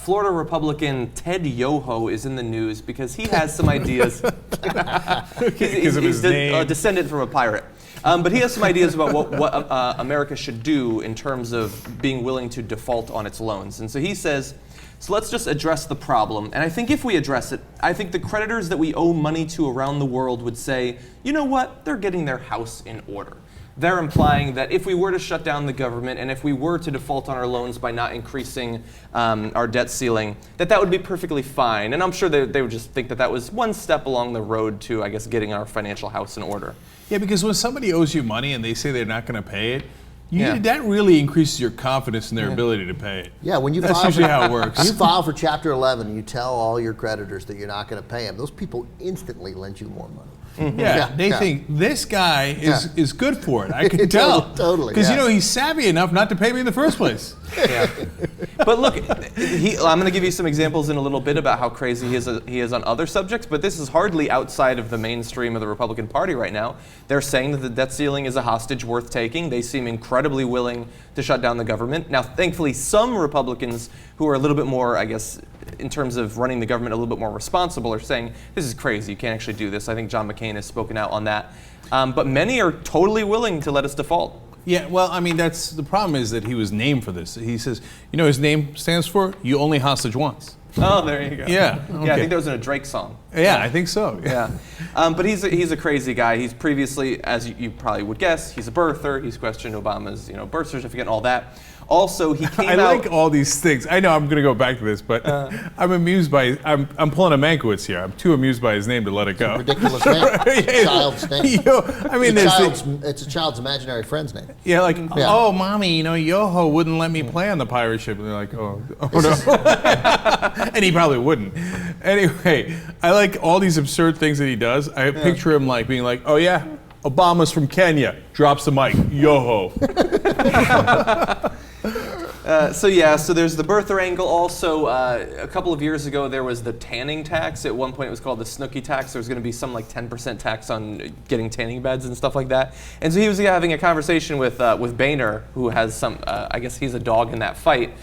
Florida Republican Ted Yoho is in the news because he has some ideas. He's a descendant from a pirate. But he has some ideas about what America should do in terms of being willing to default on its loans. And so he says, so let's just address the problem. And I think if we address it, I think the creditors that we owe money to around the world would say, you know what, they're getting their house in order. They're implying that if we were to shut down the government and if we were to default on our loans by not increasing our debt ceiling, that would be perfectly fine. And I'm sure they would just think that was one step along the road to, I guess, getting our financial house in order. Yeah, because when somebody owes you money and they say they're not going to pay it, that really increases your confidence in their ability to pay it. Yeah, when you That's usually how it works. You file for Chapter 11 and you tell all your creditors that you're not going to pay them, those people instantly lend you more money. Mm-hmm. They think this guy is good for it. I can tell. Totally. Because he's savvy enough not to pay me in the first place. But look, I'm going to give you some examples in a little bit about how crazy he is on other subjects, but this is hardly outside of the mainstream of the Republican Party right now. They're saying that the debt ceiling is a hostage worth taking. They seem incredibly willing to shut down the government. Now, thankfully, some Republicans who are a little bit more, I guess, in terms of running the government a little bit more responsible are saying, this is crazy, you can't actually do this. I think John McCain has spoken out on that. But many are totally willing to let us default. Yeah, well, I mean, that's the problem is that he was named for this. He says, you know, his name stands for "You Only Hostage Once." Oh, there you go. Yeah, yeah. I think that was in a Drake song. Yeah, I think so. Yeah, but he's a crazy guy. He's previously, as you probably would guess, he's a birther. He's questioned Obama's birth certificate and all that. Also, he came out. I like all these things. I know I'm going to go back to this, but I'm amused by. I'm pulling a Mankiewicz here. I'm too amused by his name to let it go. Ridiculous name. Child's name. I mean, it's a child's imaginary friend's name. Yeah, like oh, mommy, Yoho wouldn't let me play on the pirate ship, and they're like, oh no, and he probably wouldn't. Anyway, I like all these absurd things that he does. I picture him like being like, oh yeah, Obama's from Kenya, drops the mic, Yoho. So there's the birther angle. Also, a couple of years ago, there was the tanning tax. At one point, it was called the Snooki tax. There was going to be some like 10% tax on getting tanning beds and stuff like that. And so he was having a conversation with Boehner, who has some, I guess he's a dog in that fight.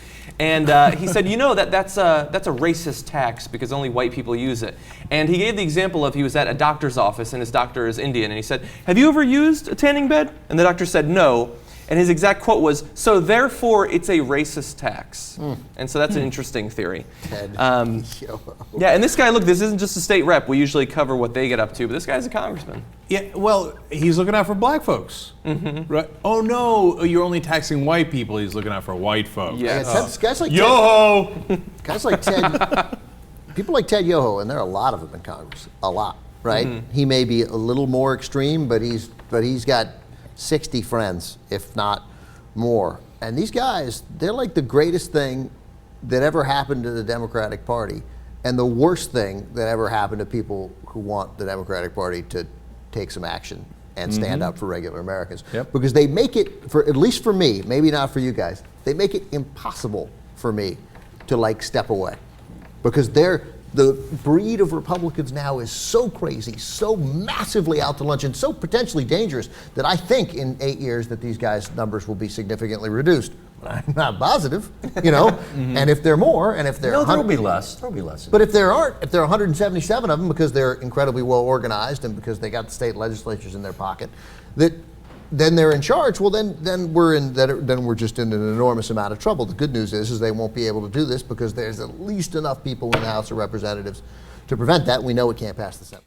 And he said, that's a racist tax because only white people use it. And he gave the example of he was at a doctor's office and his doctor is Indian. And he said, have you ever used a tanning bed? And the doctor said, no. And his exact quote was, so therefore it's a racist tax. And so that's an interesting theory. Yeah, and this guy, look, this isn't just a state rep. We usually cover what they get up to, but this guy's a congressman. Yeah, well, he's looking out for black folks. Mm-hmm. Right? Oh no, you're only taxing white people. He's looking out for white folks. Yes. Guys like Yoho! Guys like Ted, people like Ted Yoho, and there are a lot of them in Congress, a lot, right? Mm-hmm. He may be a little more extreme, but he's got 60 friends, if not more. And these guys, they're like the greatest thing that ever happened to the Democratic Party and the worst thing that ever happened to people who want the Democratic Party to take some action and stand up for regular Americans. Yep. Because they make it, at least for me, maybe not for you guys, they make it impossible for me to like step away. Because the breed of Republicans now is so crazy, so massively out to lunch, and so potentially dangerous that I think in 8 years that these guys' numbers will be significantly reduced. But I'm not positive, And if they're more, and if they're there'll be less. There'll be less. But if there are 177 of them because they're incredibly well organized and because they got the state legislatures in their pocket, then they're in charge. Well, then we're just in an enormous amount of trouble. The good news is they won't be able to do this because there's at least enough people in the House of Representatives to prevent that. We know it can't pass the Senate.